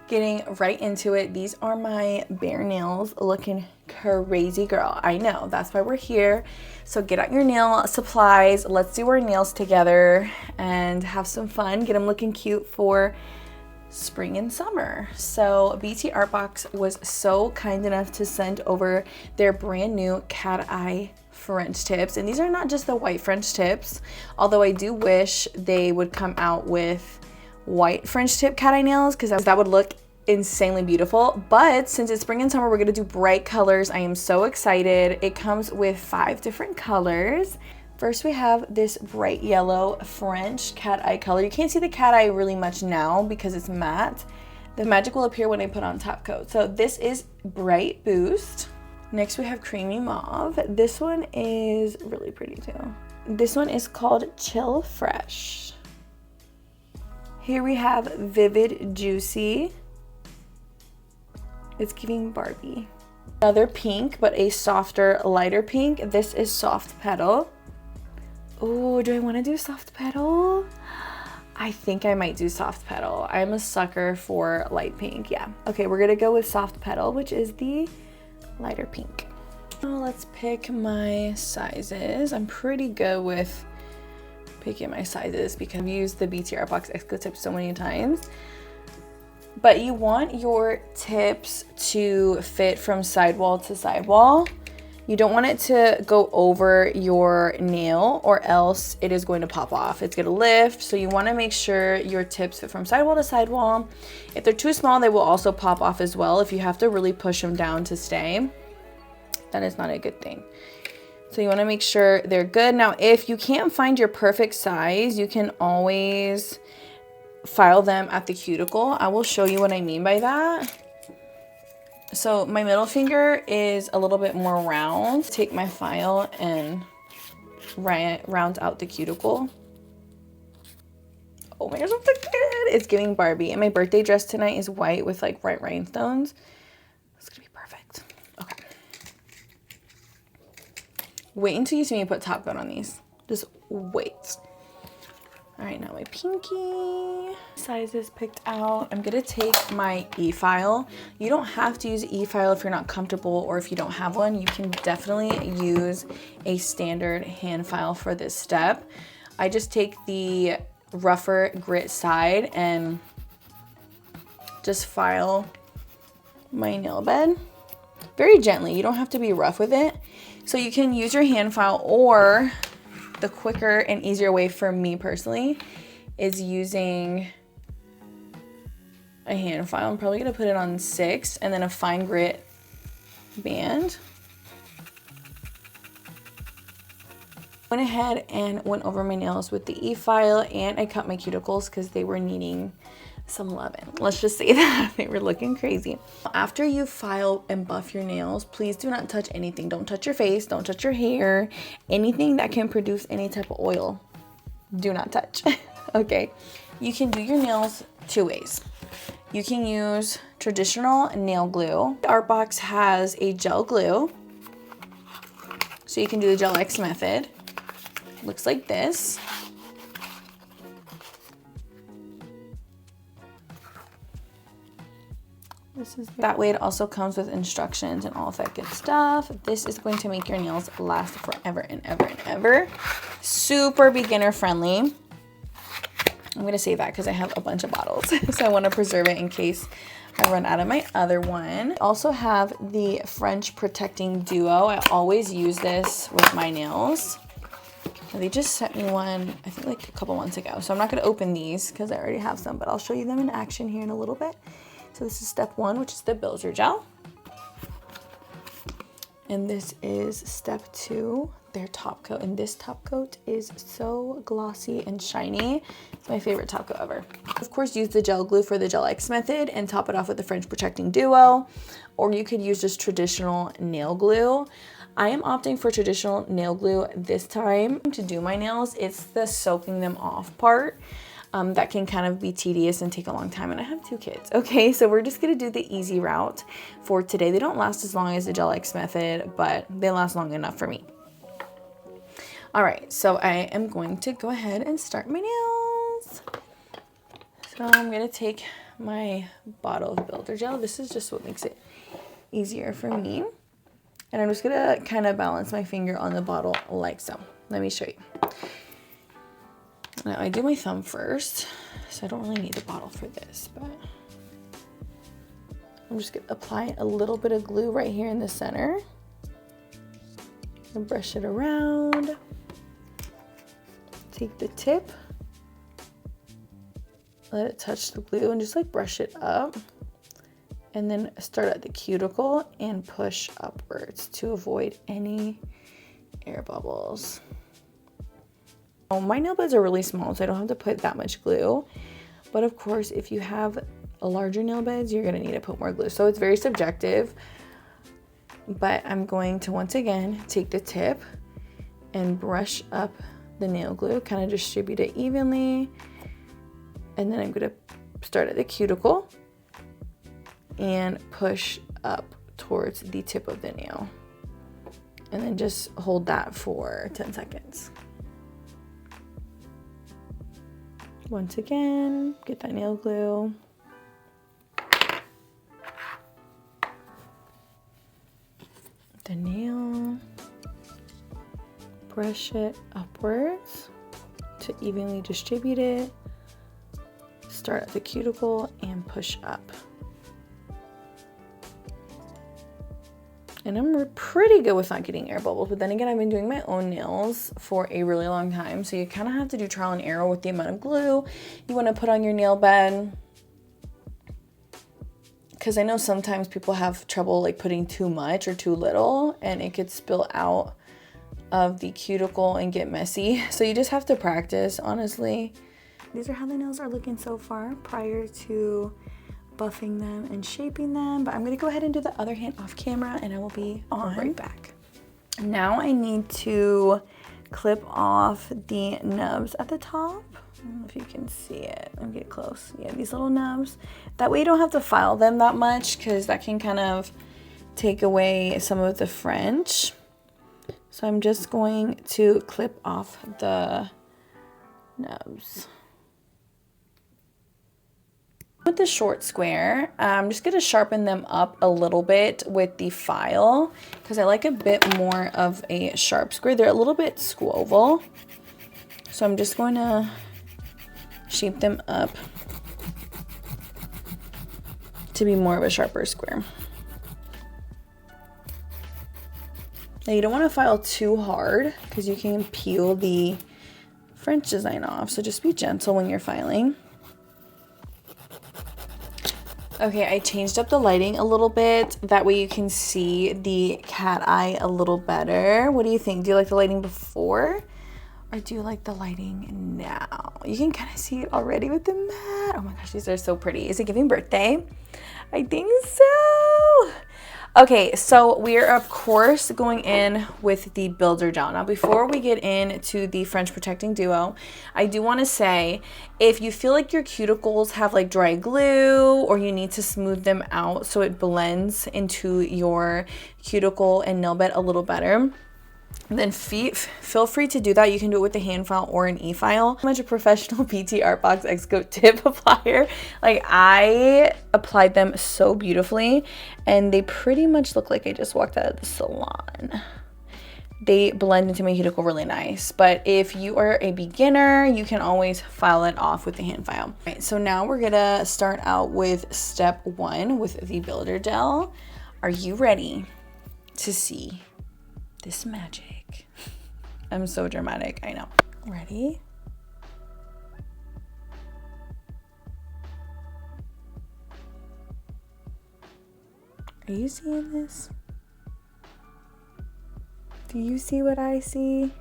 Getting right into it. These are my bare nails, looking crazy, girl. I know, that's why we're here. So get out your nail supplies. Let's do our nails together and have some fun. Get them looking cute for spring and summer. So Btartbox was so kind enough to send over their brand new cat eye French tips, and these are not just the white French tips, although I do wish they would come out with white French tip cat eye nails because that would look insanely beautiful. But since it's spring and summer, we're gonna do bright colors. I am so excited. It comes with 5 different colors. First, we have this bright yellow French cat eye color. You can't see the cat eye really much now because it's matte. The magic will appear when I put on top coat. So this is Bright Boost. Next, we have Creamy Mauve. This one is really pretty too. This one is called Chill Fresh. Here we have Vivid Juicy. It's giving Barbie. Another pink, but a softer, lighter pink. This is Soft Petal. Oh, do I want to do Soft Petal? I think I might do Soft Petal. I'm a sucker for light pink, yeah. Okay, we're gonna go with Soft Petal, which is the lighter pink. Now let's pick my sizes. I'm pretty good with picking my sizes because I've used the Btartbox XCOAT tips so many times. But you want your tips to fit from sidewall to sidewall. You don't want it to go over your nail or else it is going to pop off. It's gonna lift, so you wanna make sure your tips fit from sidewall to sidewall. If they're too small, they will also pop off as well. If you have to really push them down to stay, that is not a good thing. So you wanna make sure they're good. Now, if you can't find your perfect size, you can always file them at the cuticle. I will show you what I mean by that. So my middle finger is a little bit more round. Take my file and round out the cuticle. Oh my gosh, that's so good. It's giving Barbie. And my birthday dress tonight is white with like bright rhinestones. It's gonna be perfect. Okay. Wait until you see me put top coat on these. Just wait. All right, now my pinky size is picked out. I'm gonna take my e-file. You don't have to use e-file if you're not comfortable or if you don't have one. You can definitely use a standard hand file for this step. I just take the rougher grit side and just file my nail bed very gently. You don't have to be rough with it. So you can use your hand file, or the quicker and easier way for me personally is using a hand file. I'm probably gonna put it on 6 and then a fine grit band. Went ahead and went over my nails with the e-file, and I cut my cuticles because they were needing some loving. Let's just say that they were looking crazy. After you file and buff your nails, please do not touch anything. Don't touch your face, don't touch your hair, anything that can produce any type of oil. Do not touch. Okay. You can do your nails 2 ways. You can use traditional nail glue. Btartbox has a gel glue, so you can do the Gel X method. Looks like this. That way it also comes with instructions and all of that good stuff. This is going to make your nails last forever and ever and ever. Super beginner friendly. I'm gonna save that because I have a bunch of bottles. So I wanna preserve it in case I run out of my other one. I also have the French Protecting Duo. I always use this with my nails. They just sent me one, I think like a couple months ago. So I'm not gonna open these because I already have some, but I'll show you them in action here in a little bit. So this is step 1, which is the builder gel. And this is step 2, their top coat. And this top coat is so glossy and shiny. It's my favorite top coat ever. Of course, use the gel glue for the Gel X method and top it off with the French Protecting Duo. Or you could use just traditional nail glue. I am opting for traditional nail glue this time to do my nails. It's the soaking them off part. That can kind of be tedious and take a long time, and I have 2 kids. Okay, so we're just gonna do the easy route for today. They don't last as long as the Gel X method, but they last long enough for me. All right, so I am going to go ahead and start my nails. So I'm gonna take my bottle of builder gel. This is just what makes it easier for me. And I'm just gonna kind of balance my finger on the bottle like so. Let me show you. Now I do my thumb first, so I don't really need the bottle for this, but I'm just gonna apply a little bit of glue right here in the center and brush it around. Take the tip, let it touch the glue and just like brush it up. And then start at the cuticle and push upwards to avoid any air bubbles. Oh, my nail beds are really small, so I don't have to put that much glue. But of course, if you have a larger nail beds, you're gonna need to put more glue. So it's very subjective, but I'm going to once again take the tip and brush up the nail glue, kind of distribute it evenly. And then I'm gonna start at the cuticle and push up towards the tip of the nail. And then just hold that for 10 seconds. Once again, get that nail glue. The nail. Brush it upwards to evenly distribute it. Start at the cuticle and push up. And I'm pretty good with not getting air bubbles, but then again, I've been doing my own nails for a really long time, so you kind of have to do trial and error with the amount of glue you want to put on your nail bed. Because I know sometimes people have trouble like putting too much or too little, and it could spill out of the cuticle and get messy. So you just have to practice, honestly. These are how the nails are looking so far prior to buffing them and shaping them, but I'm gonna go ahead and do the other hand off camera and I will be right back. Now I need to clip off the nubs at the top. I don't know if you can see it. Let me get close. Yeah, these little nubs. That way you don't have to file them that much because that can kind of take away some of the French. So I'm just going to clip off the nubs. With the short square, I'm just going to sharpen them up a little bit with the file because I like a bit more of a sharp square. They're a little bit squoval. So I'm just going to shape them up to be more of a sharper square. Now you don't want to file too hard because you can peel the French design off. So just be gentle when you're filing. Okay, I changed up the lighting a little bit. That way you can see the cat eye a little better. What do you think? Do you like the lighting before? Or do you like the lighting now? You can kind of see it already with the matte. Oh my gosh, these are so pretty. Is it giving birthday? I think so. Okay, so we are of course going in with the builder gel. Now before we get into the French Protecting Duo, I do want to say if you feel like your cuticles have like dry glue or you need to smooth them out so it blends into your cuticle and nail bed a little better, then feel free to do that. You can do it with a hand file or an e-file. I'm a professional Btartbox XCOAT tip applier. Like I applied them so beautifully and they pretty much look like I just walked out of the salon. They blend into my cuticle really nice, but if you are a beginner, you can always file it off with the hand file. All right, so now we're gonna start out with step 1 with the builder gel. Are you ready to see this magic? I'm so dramatic, I know. Ready? Are you seeing this? Do you see what I see?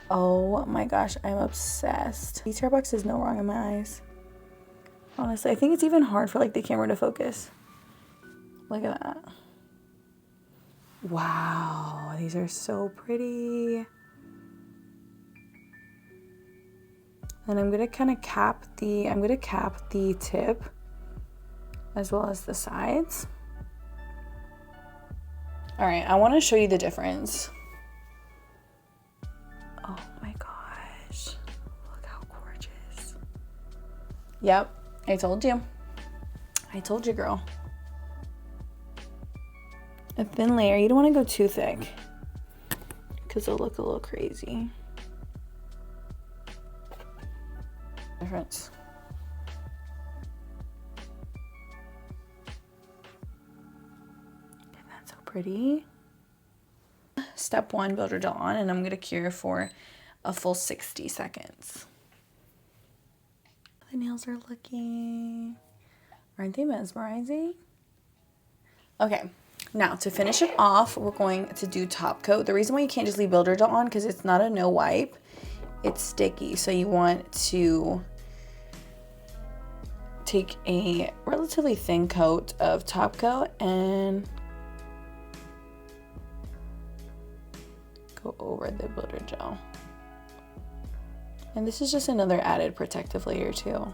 Oh my gosh, I'm obsessed. Btartbox is no wrong in my eyes. Honestly, I think it's even hard for like the camera to focus. Look at that. Wow, these are so pretty. And I'm gonna kind of cap the tip as well as the sides. All right, I want to show you the difference. Oh my gosh, look how gorgeous. Yep, I told you. I told you, girl. A thin layer. You don't want to go too thick because it'll look a little crazy. Difference. Isn't that so pretty? Step 1, builder gel on, and I'm going to cure for a full 60 seconds. The nails are looking, aren't they mesmerizing? Okay, now to finish it off, we're going to do top coat. The reason why you can't just leave builder gel on, because it's not a no wipe, it's sticky. So you want to take a relatively thin coat of top coat and go over the builder gel. And this is just another added protective layer too.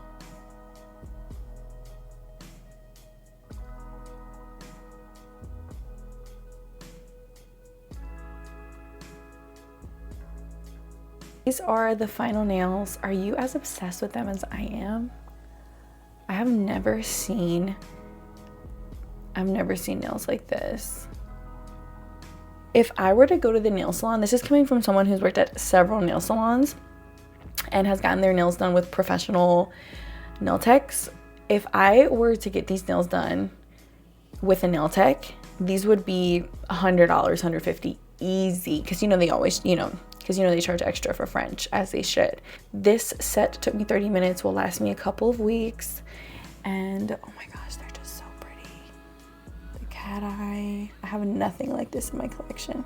These are the final nails. Are you as obsessed with them as I am? I have never seen nails like this. If I were to go to the nail salon, this is coming from someone who's worked at several nail salons and has gotten their nails done with professional nail techs. If I were to get these nails done with a nail tech, these would be $100, $150 easy, because they always, because they charge extra for French, as they should. This set took me 30 minutes, will last me a couple of weeks, and oh my gosh, they're just so pretty. The cat eye. I have nothing like this in my collection.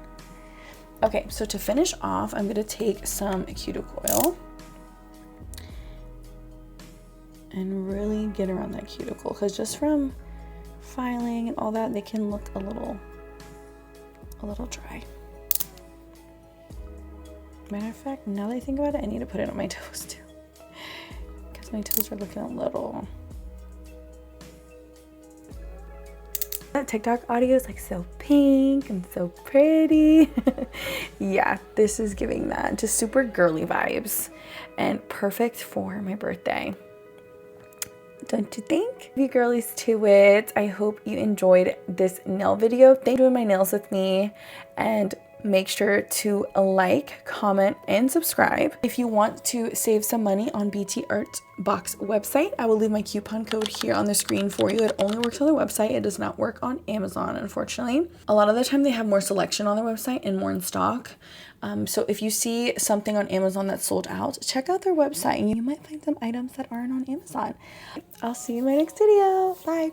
Okay, so to finish off, I'm gonna take some cuticle oil and really get around that cuticle, because just from filing and all that, they can look a little dry. Matter of fact, now that I think about it, I need to put it on my toes too, because my toes are looking a little. That TikTok audio is like so pink and so pretty. Yeah, this is giving that, just super girly vibes and perfect for my birthday. Don't you think? You girlies to it. I hope you enjoyed this nail video. Thank you for doing my nails with me, and make sure to like, comment, and subscribe. If you want to save some money on Btartbox website, I will leave my coupon code here on the screen for you. It only works on their website. It does not work on Amazon, unfortunately. A lot of the time they have more selection on their website and more in stock. So if you see something on Amazon that's sold out, check out their website and you might find some items that aren't on Amazon. I'll see you in my next video. Bye.